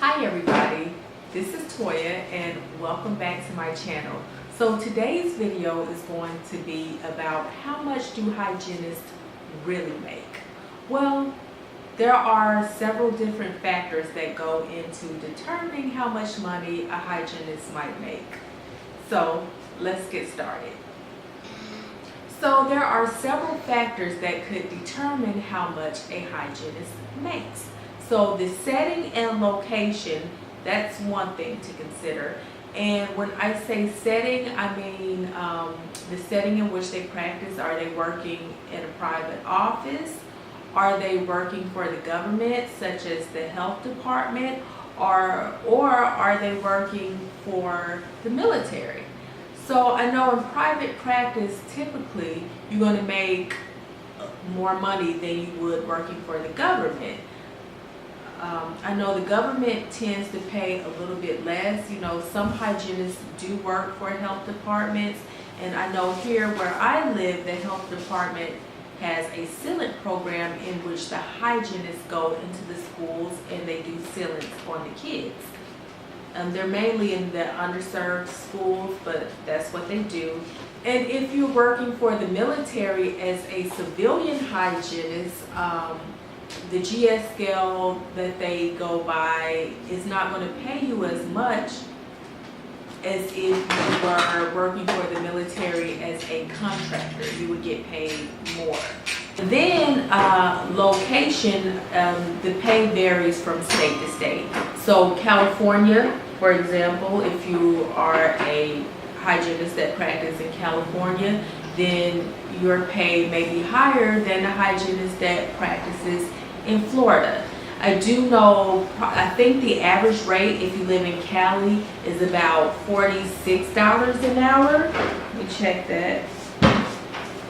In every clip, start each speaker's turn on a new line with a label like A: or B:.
A: Hi everybody, this is Toya and welcome back to my channel. So today's video is going to be about how much do hygienists really make? Well, there are several different factors that go into determining how much money a hygienist might make. So let's get started. So there are several factors that could determine how much a hygienist makes. So the setting and location, that's one thing to consider. And when I say setting, I mean the setting in which they practice. Are they working in a private office? Are they working for the government, such as the health department? Or are they working for the military? So I know in private practice, typically, you're going to make more money than you would working for the government. I know the government tends to pay a little bit less. You know, some hygienists do work for health departments, and I know here where I live, the health department has a sealant program in which the hygienists go into the schools and they do sealants on the kids. They're mainly in the underserved schools, but that's what they do. And if you're working for the military as a civilian hygienist, the GS scale that they go by is not going to pay you as much as if you were working for the military as a contractor. You would get paid more. Then location, the pay varies from state to state. So California, for example, if you are a hygienist that practices in California, then your pay may be higher than a hygienist that practices in Florida. I do know, I think the average rate if you live in Cali is about $46 an hour. Let me check that.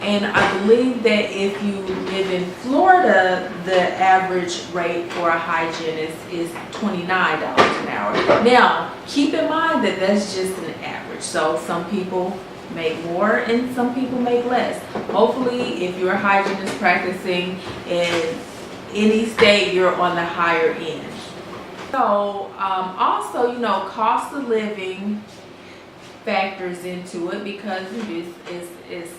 A: And I believe that if you live in Florida, the average rate for a hygienist is $29 an hour. Now, keep in mind that that's just an average. So some people make more and some people make less. Hopefully, if you're a hygienist practicing in any state, you're on the higher end. So also, you know, cost of living factors into it, because it's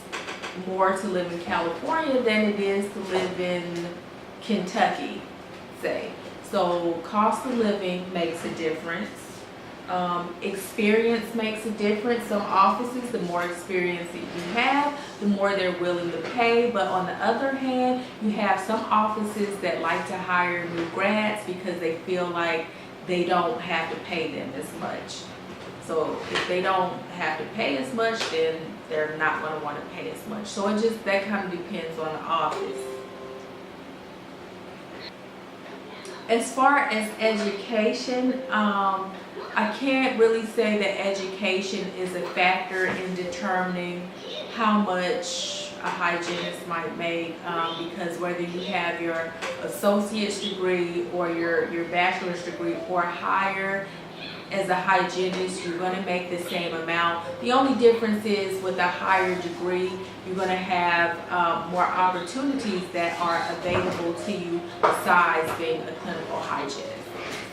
A: more to live in California than it is to live in Kentucky, say. So cost of living makes a difference. Experience makes a difference. Some offices, the more experience that you have, the more they're willing to pay. But on the other hand, you have some offices that like to hire new grads because they feel like they don't have to pay them as much. So if they don't have to pay as much, then they're not going to want to pay as much. So it just, that kind of depends on the office. As far as education, I can't really say that education is a factor in determining how much a hygienist might make, because whether you have your associate's degree or your bachelor's degree or higher, as a hygienist, you're going to make the same amount. The only difference is with a higher degree, you're going to have more opportunities that are available to you besides being a clinical hygienist.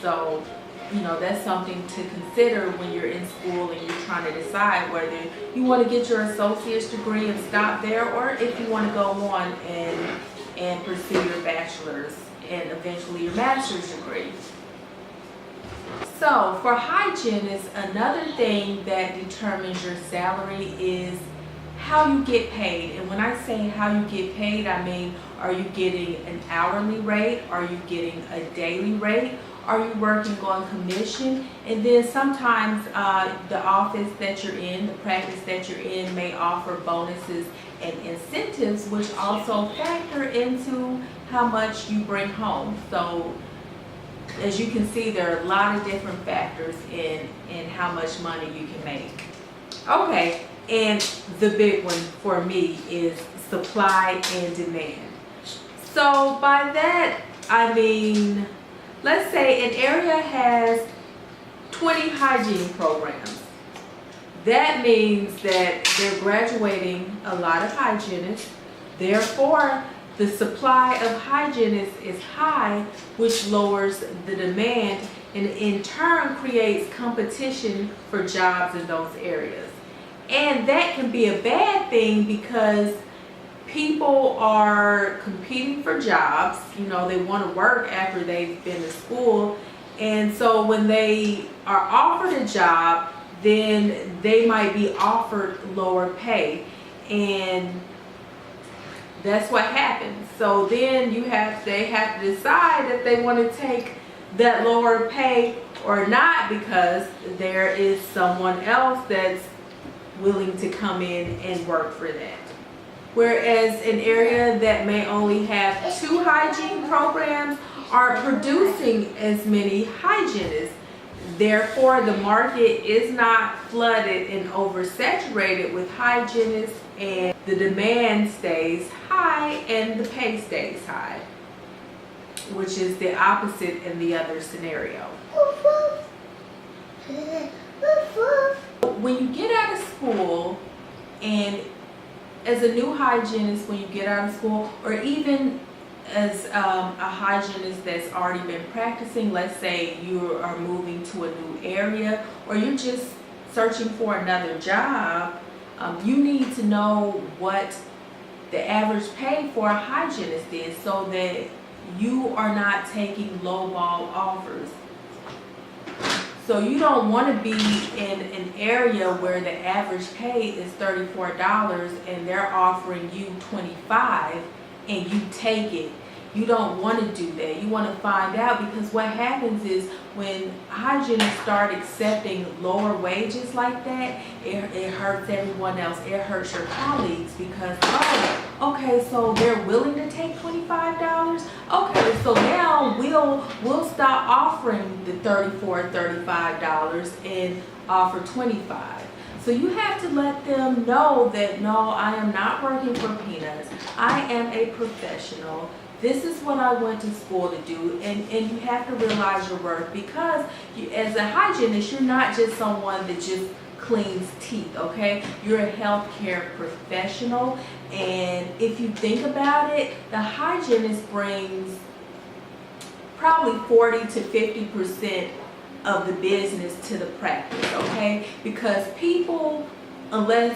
A: So, you know, that's something to consider when you're in school and you're trying to decide whether you want to get your associate's degree and stop there, or if you want to go on and pursue your bachelor's and eventually your master's degree. So for hygienists, another thing that determines your salary is how you get paid. And when I say how you get paid, I mean, are you getting an hourly rate? Are you getting a daily rate? Are you working on commission? And then sometimes the office that you're in, the practice that you're in, may offer bonuses and incentives, which also factor into how much you bring home. So as you can see, there are a lot of different factors in how much money you can make. Okay, and the big one for me is supply and demand. So by that, I mean, let's say an area has 20 hygiene programs. That means that they're graduating a lot of hygienists. Therefore, the supply of hygienists is high, which lowers the demand and in turn creates competition for jobs in those areas. And that can be a bad thing because people are competing for jobs. You know, they want to work after they've been to school, and so when they are offered a job, then they might be offered lower pay, and that's what happens. So then they have to decide if they want to take that lower pay or not, because there is someone else that's willing to come in and work for that. Whereas an area that may only have 2 hygiene programs are producing as many hygienists. Therefore, the market is not flooded and oversaturated with hygienists, and the demand stays high and the pay stays high, which is the opposite in the other scenario. When you get out of school, and as a new hygienist, when you get out of school, or even as a hygienist that's already been practicing, let's say you are moving to a new area, or you're just searching for another job, you need to know what the average pay for a hygienist is, so that you are not taking lowball offers. So you don't want to be in an area where the average pay is $34 and they're offering you $25 and you take it. You don't want to do that. You want to find out, because what happens is when hygienists start accepting lower wages like that, it hurts everyone else. It hurts your colleagues, because, oh, okay, so they're willing to take $25? Okay, so now we'll stop offering the $34, $35 and offer $25. So you have to let them know that, no, I am not working for peanuts. I am a professional. This is what I went to school to do, and you have to realize your worth, because as a hygienist, you're not just someone that just cleans teeth, okay? You're a healthcare professional, and if you think about it, the hygienist brings probably 40 to 50% of the business to the practice, okay? Because people, unless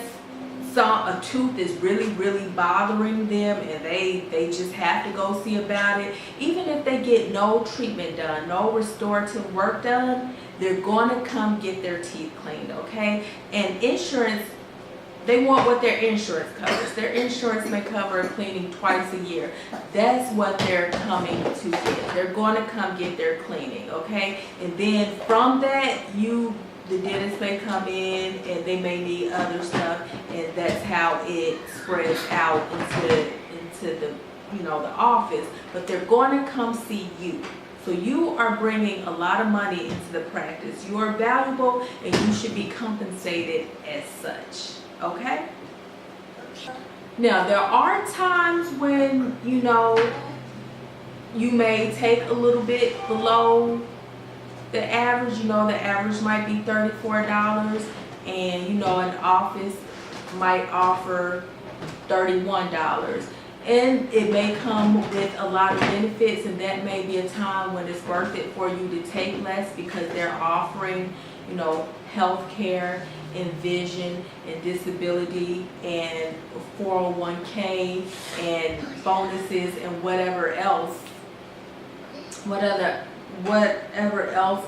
A: a tooth is really bothering them and they just have to go see about it, even if they get no treatment done, no restorative work done, they're going to come get their teeth cleaned, okay? And insurance, they want what their insurance covers. Their insurance may cover cleaning twice a year. That's what they're coming to get. They're going to come get their cleaning, okay? And then from that, the dentist may come in and they may need other stuff, and that's how it spreads out into the the office. But they're going to come see you. So you are bringing a lot of money into the practice. You are valuable and you should be compensated as such. Okay? Now, there are times when you may take a little bit below the average. The average might be $34, and an office might offer $31, and it may come with a lot of benefits, and that may be a time when it's worth it for you to take less, because they're offering health care and vision and disability and 401k and bonuses and whatever else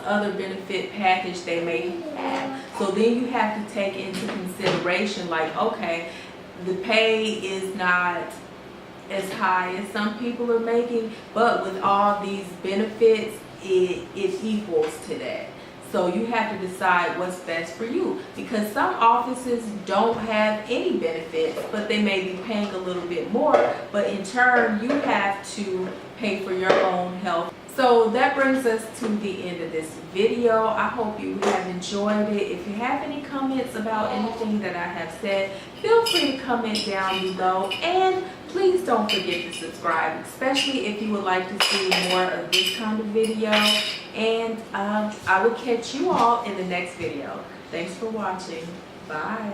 A: other benefit package they may have. So then you have to take into consideration, like, okay, the pay is not as high as some people are making, but with all these benefits, it equals to that. So you have to decide what's best for you, because some offices don't have any benefits, but they may be paying a little bit more, but in turn you have to pay for your own health. So that brings us to the end of this video. I hope you have enjoyed it. If you have any comments about anything that I have said, feel free to comment down below, and please don't forget to subscribe, especially if you would like to see more of this kind of video. And I will catch you all in the next video. Thanks for watching. Bye.